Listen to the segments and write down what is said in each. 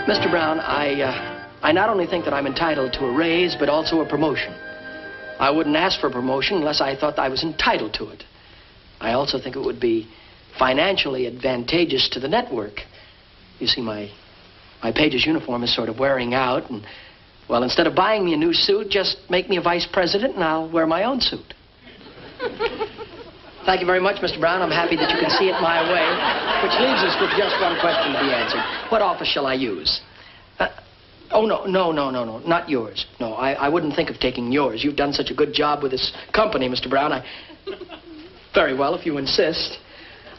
Mr. Brown, I not only think that I'm entitled to a raise, but also a promotion. I wouldn't ask for a promotion unless I thought I was entitled to it. I also think it would be financially advantageous to the network. You see, my page's uniform is sort of wearing out, and, well, instead of buying me a new suit, just make me a vice president, and I'll wear my own suit. Thank you very much, Mr. Brown. I'm happy that you can see it my way, which leaves us with just one question to be answered. What office shall I use? Oh, no, not yours. No, I wouldn't think of taking yours. You've done such a good job with this company, Mr. Brown. Very well, if you insist.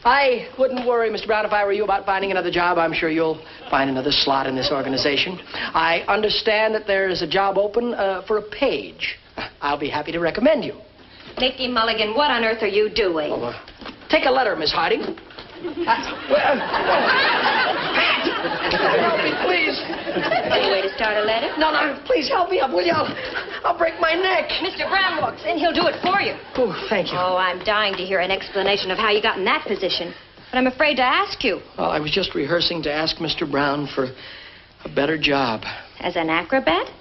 I wouldn't worry, Mr. Brown, if I were you, about finding another job. I'm sure you'll find another slot in this organization. I understand that there is a job open for a page. I'll be happy to recommend you. Mickey Mulligan, what on earth are you doing? Oh, take a letter, Miss Harding. Pat! Help me, please. Any way to start a letter? No, please help me up, will you? I'll break my neck. Mr. Brown walks in. He'll do it for you. Oh, thank you. Oh, I'm dying to hear an explanation of how you got in that position. But I'm afraid to ask you. Well, I was just rehearsing to ask Mr. Brown for a better job. As an acrobat?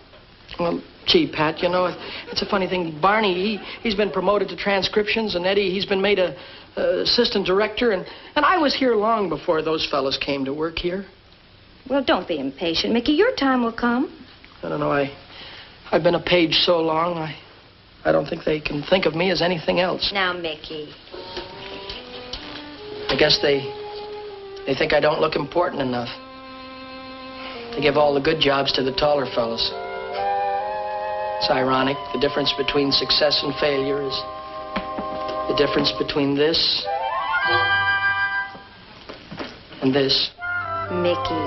Well, gee, Pat, you know, it's a funny thing. Barney, he's been promoted to transcriptions, and Eddie, he's been made a assistant director, and I was here long before those fellows came to work here. Well, don't be impatient, Mickey. Your time will come. I don't know. I've been a page so long, I don't think they can think of me as anything else. Now, Mickey. I guess they think I don't look important enough. They give all the good jobs to the taller fellows. It's ironic. The difference between success and failure is the difference between this and this. Mickey,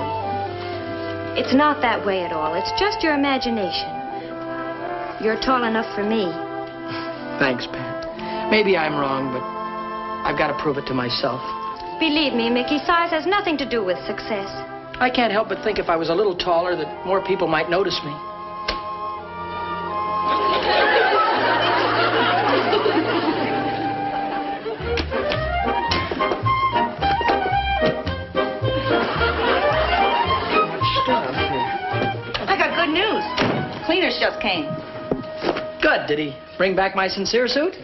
it's not that way at all. It's just your imagination. You're tall enough for me. Thanks, Pat. Maybe I'm wrong, but I've got to prove it to myself. Believe me, Mickey, size has nothing to do with success. I can't help but think if I was a little taller that more people might notice me. Cleaners just came. Good. Did he bring back my sincere suit?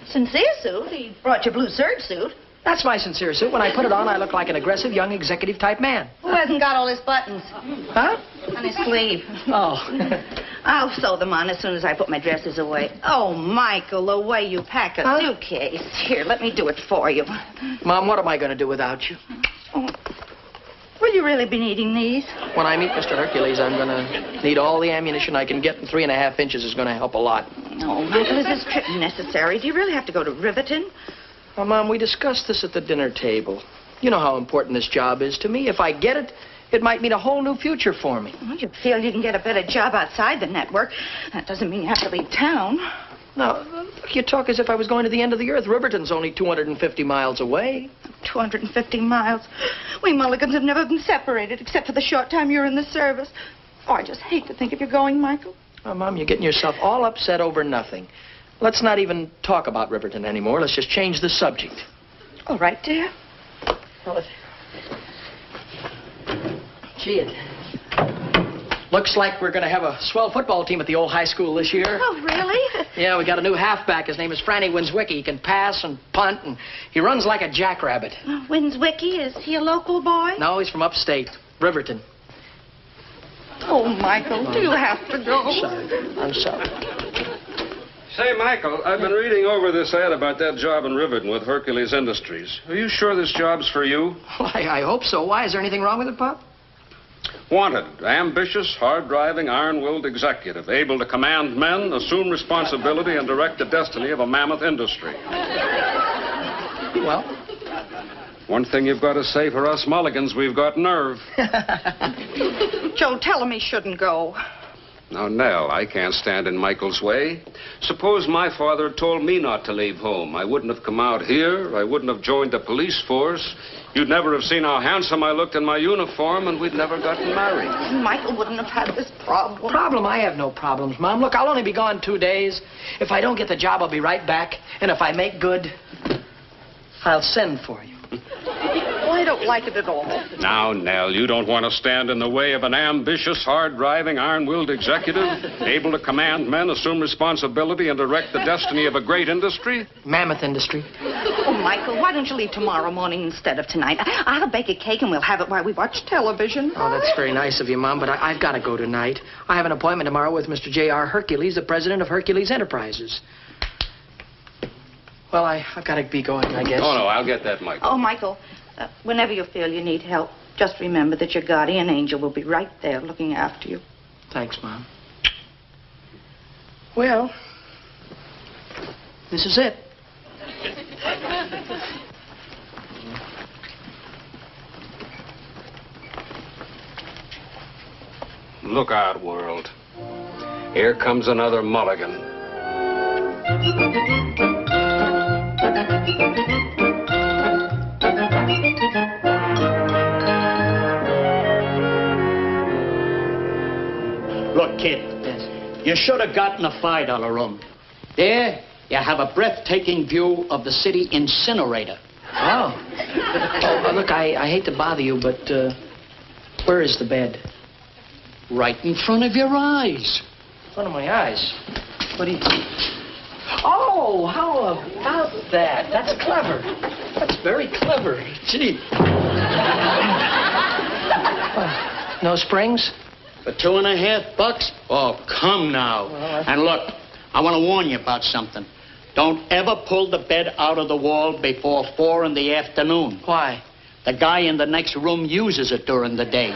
Sincere suit? He brought your blue serge suit. That's my sincere suit. When I put it on, I look like an aggressive young executive type man. Who hasn't got all his buttons? Huh? On his sleeve. Oh. I'll sew them on as soon as I put my dresses away. Oh, Michael, the way you pack a suitcase. Here, let me do it for you. Mom, what am I going to do without you? Oh. Will you really be needing these? When I meet Mr. Hercules, I'm going to need all the ammunition I can get, and 3.5 inches is going to help a lot. Oh, Michael, is this trip necessary? Do you really have to go to Riverton? Well, Mom, we discussed this at the dinner table. You know how important this job is to me. If I get it, it might mean a whole new future for me. Well, you feel you can get a better job outside the network. That doesn't mean you have to leave town. No, look, you talk as if I was going to the end of the earth. Riverton's only 250 miles away. 250 miles. We Mulligans have never been separated except for the short time you're in the service. Oh, I just hate to think of you going, Michael. Oh, Mom, you're getting yourself all upset over nothing. Let's not even talk about Riverton anymore. Let's just change the subject. All right, dear. Well, gee, it looks like we're going to have a swell football team at the old high school this year. Oh, really? Yeah, we got a new halfback. His name is Franny Winswicki. He can pass and punt, and he runs like a jackrabbit. Winswicki, is he a local boy? No, he's from upstate, Riverton. Oh, Michael, do you have to go? I'm sorry. Say, Michael, I've been reading over this ad about that job in Riverton with Hercules Industries. Are you sure this job's for you? Well, I hope so. Why? Is there anything wrong with it, Pop? Wanted, ambitious, hard-driving, iron-willed executive, able to command men, assume responsibility, and direct the destiny of a mammoth industry. Well, One thing you've got to say for us Mulligans, we've got nerve. Joe, tell him he shouldn't go. Now, Nell, I can't stand in Michael's way. Suppose my father had told me not to leave home. I wouldn't have come out here. I wouldn't have joined the police force. You'd never have seen how handsome I looked in my uniform, and we'd never gotten married. Michael wouldn't have had this problem. Problem? I have no problems, Mom. Look, I'll only be gone 2 days. If I don't get the job, I'll be right back. And if I make good, I'll send for you. Well, I don't like it at all. Now, Nell, you don't want to stand in the way of an ambitious, hard-driving, iron-willed executive, able to command men, assume responsibility, and direct the destiny of a great industry? Mammoth industry. Oh, Michael, why don't you leave tomorrow morning instead of tonight? I'll bake a cake and we'll have it while we watch television. Oh, that's very nice of you, Mom, but I've got to go tonight. I have an appointment tomorrow with Mr. J.R. Hercules, the president of Hercules Enterprises. Well, I've got to be going, I guess. Oh, no, I'll get that, Michael. Oh, Michael, whenever you feel you need help, just remember that your guardian angel will be right there looking after you. Thanks, Mom. Well, this is it. Look out, world. Here comes another Mulligan. Look, kid. Yes. You should have gotten a $5 room. There, you have a breathtaking view of the city incinerator. Oh. Look, I hate to bother you, but where is the bed? Right in front of your eyes. In front of my eyes? What do you... Oh, how about that? That's clever. That's very clever. Gee. No springs? For $2.50? Oh, come now. And look, I want to warn you about something. Don't ever pull the bed out of the wall before 4 in the afternoon. Why? The guy in the next room uses it during the day.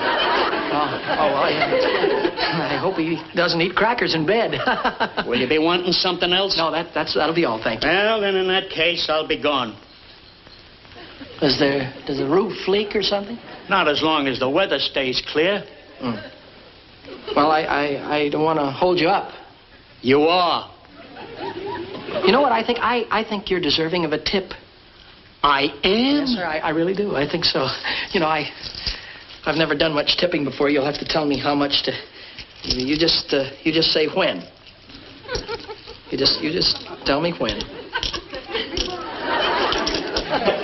I hope he doesn't eat crackers in bed. Will you be wanting something else? No, that'll be all, thank you. Well, then in that case, I'll be gone. Does the roof leak or something? Not as long as the weather stays clear. Mm. Well, I don't want to hold you up. You are. You know what I think? I think you're deserving of a tip. I am? Yes, sir, I really do. I think so. You know, I've never done much tipping before. You'll have to tell me how much to... You just say when. You just tell me when.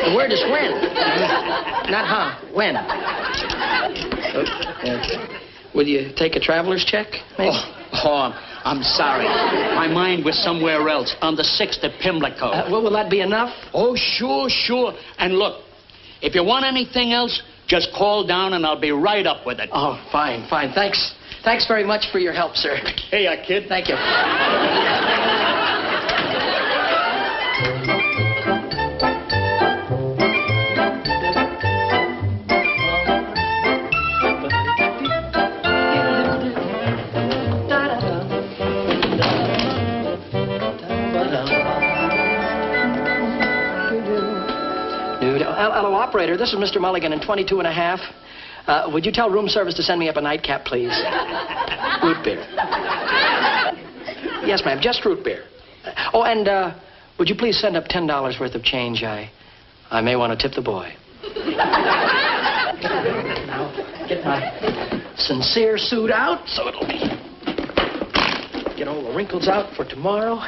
The word is when. Not huh. When. Will you take a traveler's check, maybe? Oh, I'm sorry. My mind was somewhere else, on the 6th at Pimlico. Well, will that be enough? Oh, sure. And look, if you want anything else, just call down and I'll be right up with it. Oh, fine. Thanks very much for your help, sir. Hey, kid. Thank you. Hello, operator. This is Mr. Mulligan in 22 and a half. Would you tell room service to send me up a nightcap, please? Root beer. Yes, ma'am. Just root beer. Oh, and would you please send up $10 worth of change? I may want to tip the boy. Now, get my sincere suit out so it'll be... Get all the wrinkles out for tomorrow.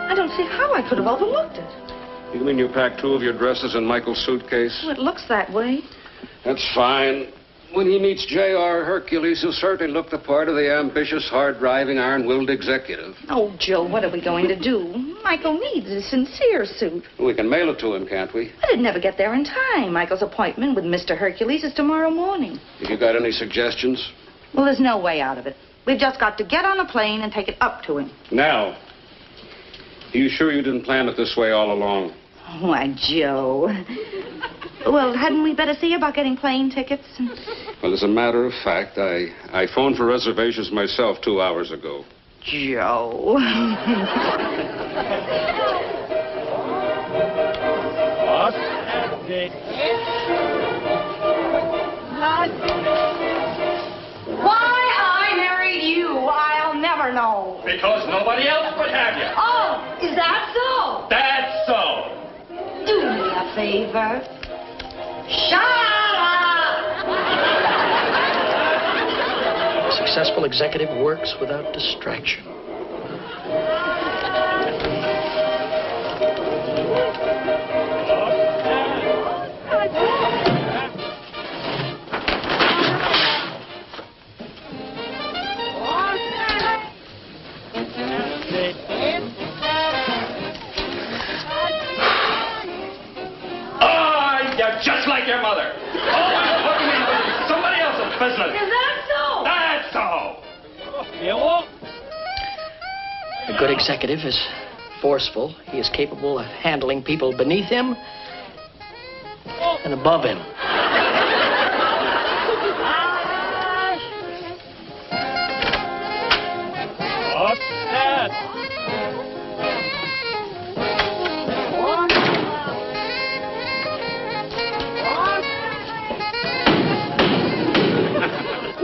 I don't see how I could have overlooked it. You mean you packed 2 of your dresses in Michael's suitcase? Well, it looks that way. That's fine. When he meets J.R. Hercules, he'll certainly look the part of the ambitious, hard-driving, iron-willed executive. Oh, Jill, what are we going to do? Michael needs a sincere suit. We can mail it to him, can't we? But it'd never get there in time. Michael's appointment with Mr. Hercules is tomorrow morning. Have you got any suggestions? Well, there's no way out of it. We've just got to get on a plane and take it up to him. Now, are you sure you didn't plan it this way all along? Why, Joe. Well, hadn't we better see about getting plane tickets? Well, as a matter of fact, I phoned for reservations myself 2 hours ago. Joe. Why I married you, I'll never know. Because nobody else would have you. Oh, is that so? That's so. Do me a favor. Shut up! A successful executive works without distraction. You're just like your mother. Always putting me in somebody else's business. Is that so? That's so. A good executive is forceful. He is capable of handling people beneath him and above him. What's that?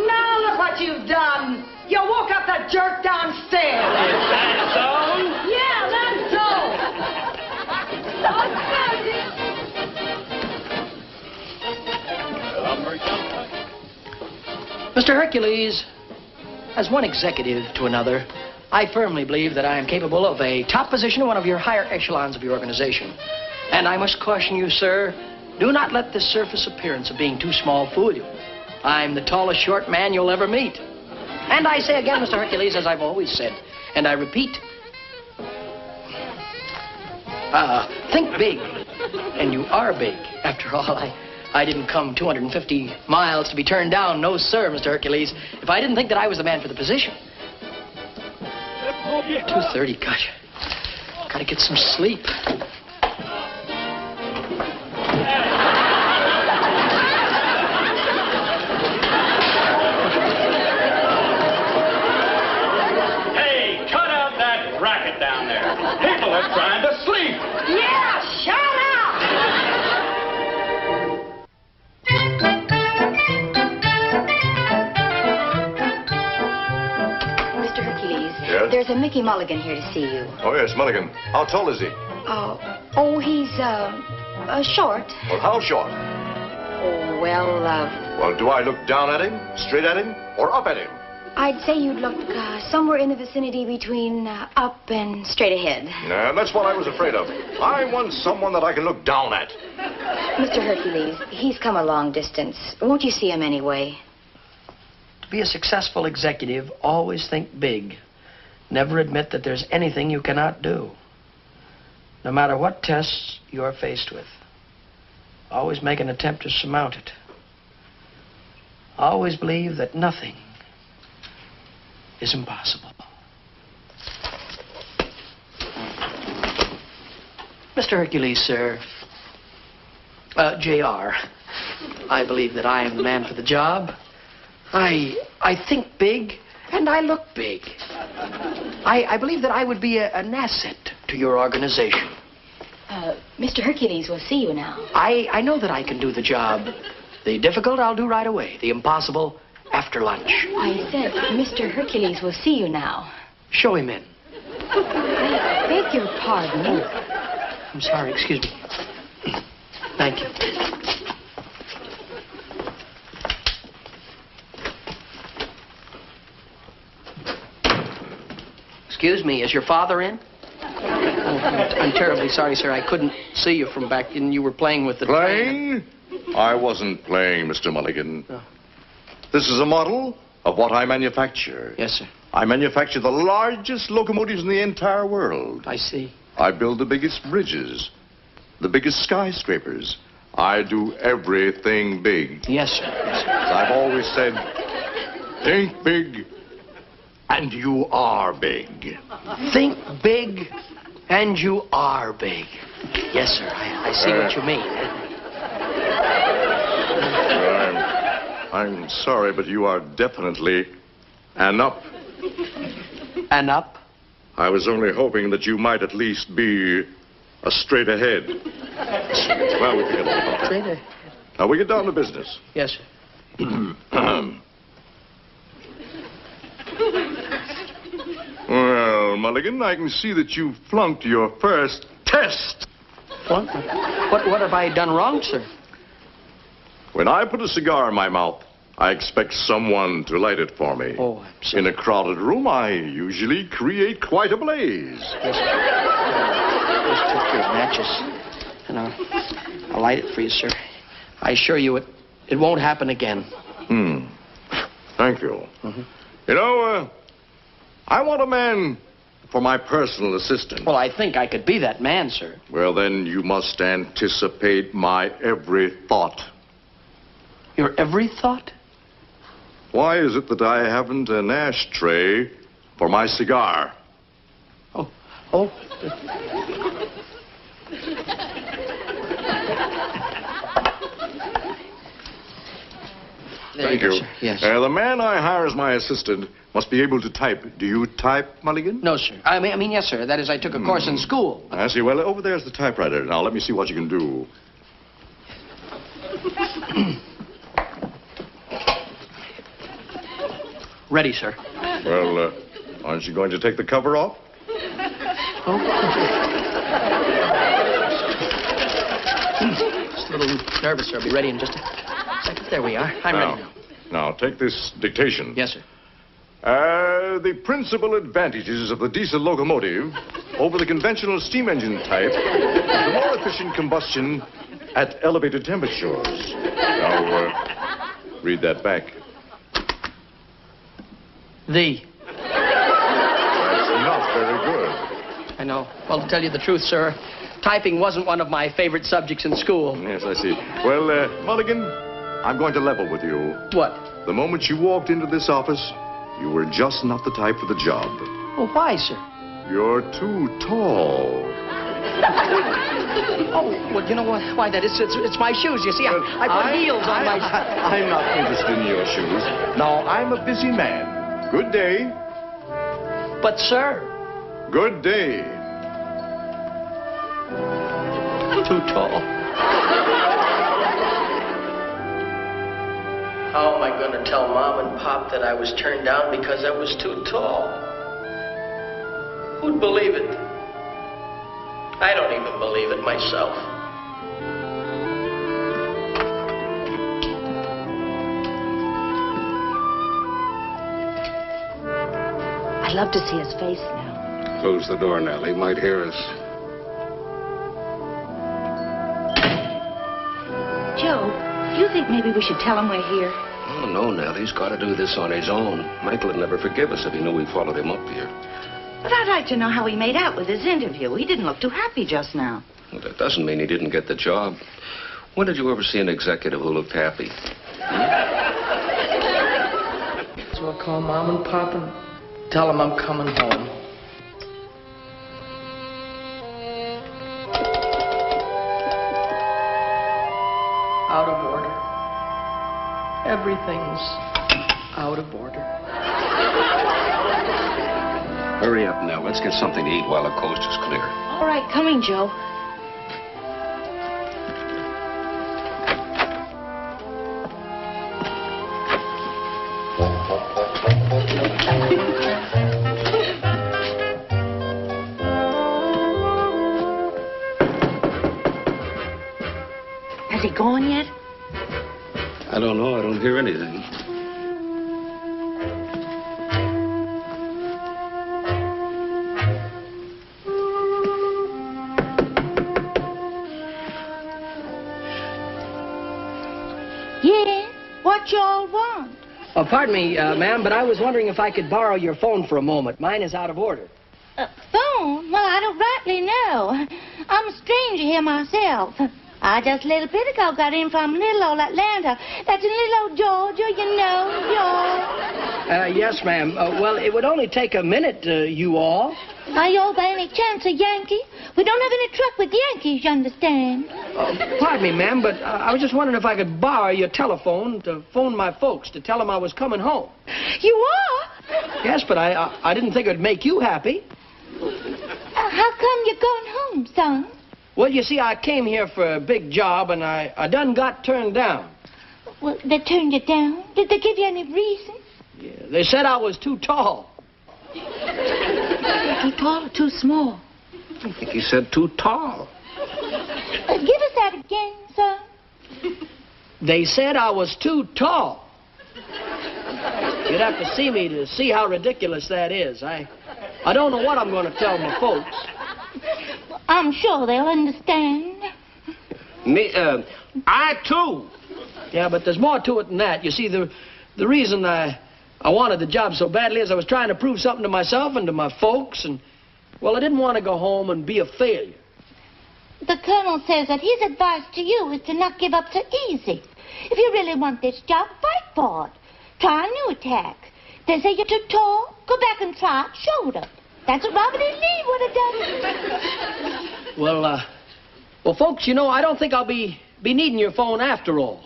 Now look what you've done. You woke up the jerk downstairs. Is that so? Yeah, that's so. Mr. Hercules, as one executive to another, I firmly believe that I am capable of a top position in one of your higher echelons of your organization. And I must caution you, sir, do not let this surface appearance of being too small fool you. I'm the tallest short man you'll ever meet. And I say again, Mr. Hercules, as I've always said, and I repeat, think big, and you are big. After all, I didn't come 250 miles to be turned down. No, sir, Mr. Hercules. If I didn't think that I was the man for the position. 2:30, gosh. Gotta get some sleep. Hey, cut out that racket down there. People are trying to sleep. Yeah, shut up! Mr. Hercules. Yes? There's a Mickey Mulligan here to see you. Oh, yes, Mulligan. How tall is he? He's, short. Well, how short? Oh, well, Well, do I look down at him, straight at him, or up at him? I'd say you'd look somewhere in the vicinity between up and straight ahead. That's what I was afraid of. I want someone that I can look down at. Mr. Hercules, he's come a long distance. Won't you see him anyway? To be a successful executive, always think big. Never admit that there's anything you cannot do. No matter what tests you're faced with, always make an attempt to surmount it. Always believe that nothing is impossible. Mr. Hercules, sir. J.R. I believe that I am the man for the job. I think big, and I look big. I believe that I would be an asset to your organization. Mr. Hercules will see you now. I know that I can do the job. The difficult I'll do right away. The impossible after lunch. I said Mr. Hercules will see you now. Show him in. I beg your pardon. Oh, I'm sorry. Excuse me. Thank you. Excuse me, is your father in? Oh, I'm terribly sorry, sir. I couldn't see you from back in. You were playing with the Playing? I wasn't playing, Mr. Mulligan. Oh. This is a model of what I manufacture. Yes, sir. I manufacture the largest locomotives in the entire world. I see. I build the biggest bridges, the biggest skyscrapers. I do everything big. Yes, sir. Yes, sir. As I've always said, think big, and you are big. Think big, and you are big. Yes, sir. I see what you mean. I'm sorry, but you are definitely an up. An up? I was only hoping that you might at least be a straight ahead. Well, we forget all about that. Straight ahead. Now, we get down to business. Yes, sir. Well, Mulligan, I can see that you flunked your first test. What have I done wrong, sir? When I put a cigar in my mouth, I expect someone to light it for me. Oh, I'm sorry. In a crowded room, I usually create quite a blaze. Yes, sir. Just took your matches, and I'll light it for you, sir. I assure you it won't happen again. Thank you. Mm-hmm. You know, I want a man for my personal assistant. Well, I think I could be that man, sir. Well, then you must anticipate my every thought. Your every thought? Why is it that I haven't an ashtray for my cigar? Oh. There Thank you you. go, sir. Yes. The man I hire as my assistant must be able to type. Do you type, Mulligan? No, sir. I mean, yes, sir. That is, I took a course in school. I see. Well, over there's the typewriter. Now, let me see what you can do. Ready, sir. Well, aren't you going to take the cover off? Just a little nervous, sir. I'll be ready in just a second. There we are. I'm ready now. Now, take this dictation. Yes, sir. The principal advantages of the diesel locomotive over the conventional steam engine type is the more efficient combustion at elevated temperatures. Now, read that back. The. That's not very good. I know. Well, to tell you the truth, sir, typing wasn't one of my favorite subjects in school. Yes, I see. Well, Mulligan, I'm going to level with you. What? The moment you walked into this office, you were just not the type for the job. Well, why, sir? You're too tall. Oh, well, you know what? Why, that is, it's my shoes. You see, I put heels on my shoes. I'm not interested in your shoes. No, I'm a busy man. Good day. But, sir. Good day. Too tall. How am I going to tell Mom and Pop that I was turned down because I was too tall? Who'd believe it? I don't even believe it myself. I'd love to see his face now. Close the door, Nell. He might hear us. Joe, do you think maybe we should tell him we're here? Oh, no, Nell. He's got to do this on his own. Michael would never forgive us if he knew we followed him up here. But I'd like to know how he made out with his interview. He didn't look too happy just now. Well, that doesn't mean he didn't get the job. When did you ever see an executive who looked happy? So I'll call Mom and Pop and tell them I'm coming home. Out of order. Everything's out of order. Hurry up, Nell. Let's get something to eat while the coast is clear. All right, coming, Joe. Has he gone yet? I don't know. I don't hear anything. Yeah. What y'all want? Oh, pardon me, ma'am, but I was wondering if I could borrow your phone for a moment. Mine is out of order. Phone? Well, I don't rightly know. I'm a stranger here myself. I just a little bit ago got in from little old Atlanta. That's in little old Georgia, you know, Georgia. Yes, ma'am. Well, it would only take a minute, you all. Are you by any chance a Yankee? We don't have any truck with Yankees, you understand. Pardon me, ma'am, but I was just wondering if I could borrow your telephone to phone my folks to tell them I was coming home. You are? Yes, but I didn't think it would make you happy. How come you're going home, son? Well, you see, I came here for a big job, and I done got turned down. Well, they turned you down? Did they give you any reason? Yeah, they said I was too tall. Too tall or too small? I think he said too tall. Give us that again, son. They said I was too tall. You'd have to see me to see how ridiculous that is. I don't know what I'm going to tell my folks. I'm sure they'll understand. Me, I too. Yeah, but there's more to it than that. You see, the reason I wanted the job so badly is I was trying to prove something to myself and to my folks, and, well, I didn't want to go home and be a failure. The colonel says that his advice to you is to not give up so easy. If you really want this job, fight for it. Try a new attack. They say you're too tall. Go back and try it shoulder. That's what Robert E. Lee would have done. Well, folks, you know, I don't think I'll be needing your phone after all.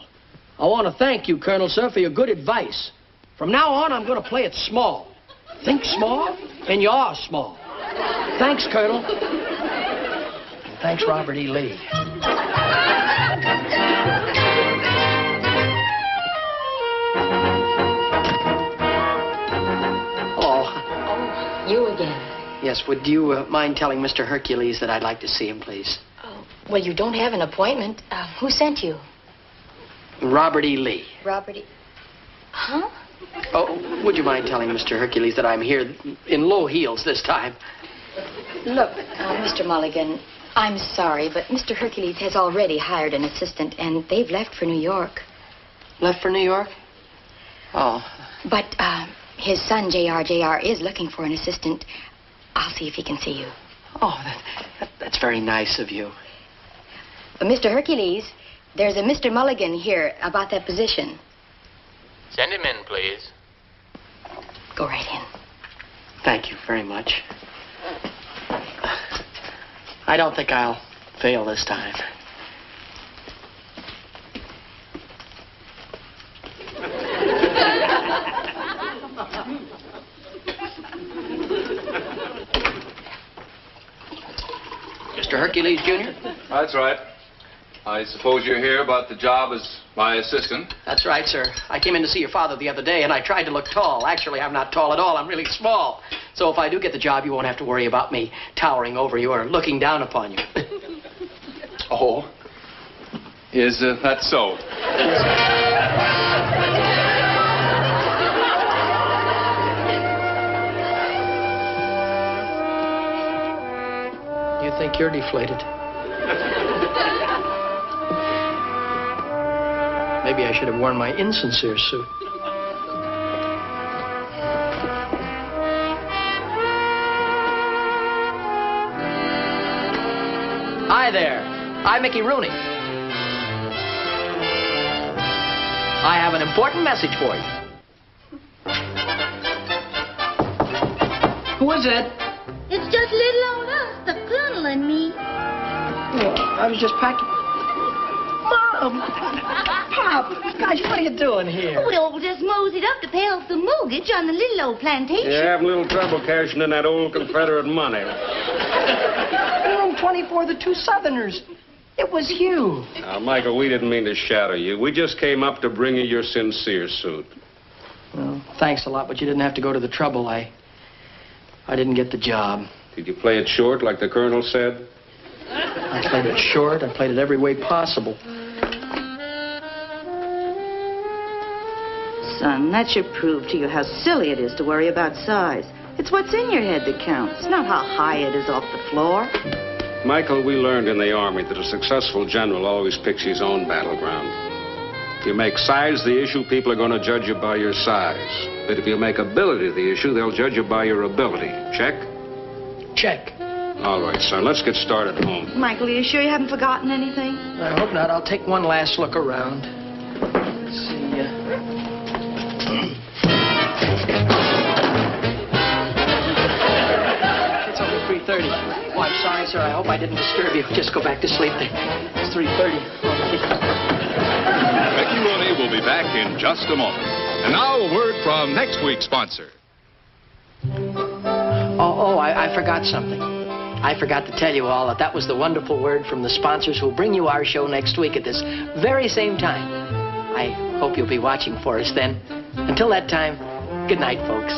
I want to thank you, Colonel, sir, for your good advice. From now on, I'm going to play it small. Think small, and you are small. Thanks, Colonel. And thanks, Robert E. Lee. You again. Yes, would you mind telling Mr. Hercules that I'd like to see him, please? Oh, well, you don't have an appointment. Who sent you? Robert E. Lee. Robert E. Huh? Oh, would you mind telling Mr. Hercules that I'm here in low heels this time? Look, Mr. Mulligan, I'm sorry, but Mr. Hercules has already hired an assistant, and they've left for New York. Left for New York? Oh. But, his son, J.R. is looking for an assistant. I'll see if he can see you. Oh, that's very nice of you. Mr. Hercules, there's a Mr. Mulligan here about that position. Send him in, please. Go right in. Thank you very much. I don't think I'll fail this time. Mr. Hercules, Jr.? That's right. I suppose you're here about the job as my assistant? That's right, sir. I came in to see your father the other day, and I tried to look tall. Actually, I'm not tall at all. I'm really small. So if I do get the job, you won't have to worry about me towering over you or looking down upon you. Oh. Is that so? You think you're deflated? Maybe I should have worn my insincere suit. Hi there. I'm Mickey Rooney. I have an important message for you. Who is it? It's just little old us, the colonel and me. Well, I was just packing. Mom! Pop! Gosh, what are you doing here? We all just moseyed up to pay off the mortgage on the little old plantation. You're having a little trouble cashing in that old Confederate money. Room 24, the two Southerners. It was you. Now, Michael, we didn't mean to shadow you. We just came up to bring you your sincere suit. Well, thanks a lot, but you didn't have to go to the trouble. I didn't get the job. Did you play it short like the colonel said? I played it short. I played it every way possible. Son, that should prove to you how silly it is to worry about size. It's what's in your head that counts, not how high it is off the floor. Michael, we learned in the Army that a successful general always picks his own battleground. If you make size the issue, people are going to judge you by your size. But if you make ability the issue, they'll judge you by your ability. Check? Check. All right, son, let's get started home. Michael, are you sure you haven't forgotten anything? I hope not. I'll take one last look around. Let's see. It's okay. 3:30. Oh, I'm sorry, sir. I hope I didn't disturb you. Just go back to sleep. It's 3:30. Mickey Rooney will be back in just a moment. And now a word from next week's sponsor. I forgot something. I forgot to tell you all that was the wonderful word from the sponsors who will bring you our show next week at this very same time. I hope you'll be watching for us then. Until that time, good night, folks.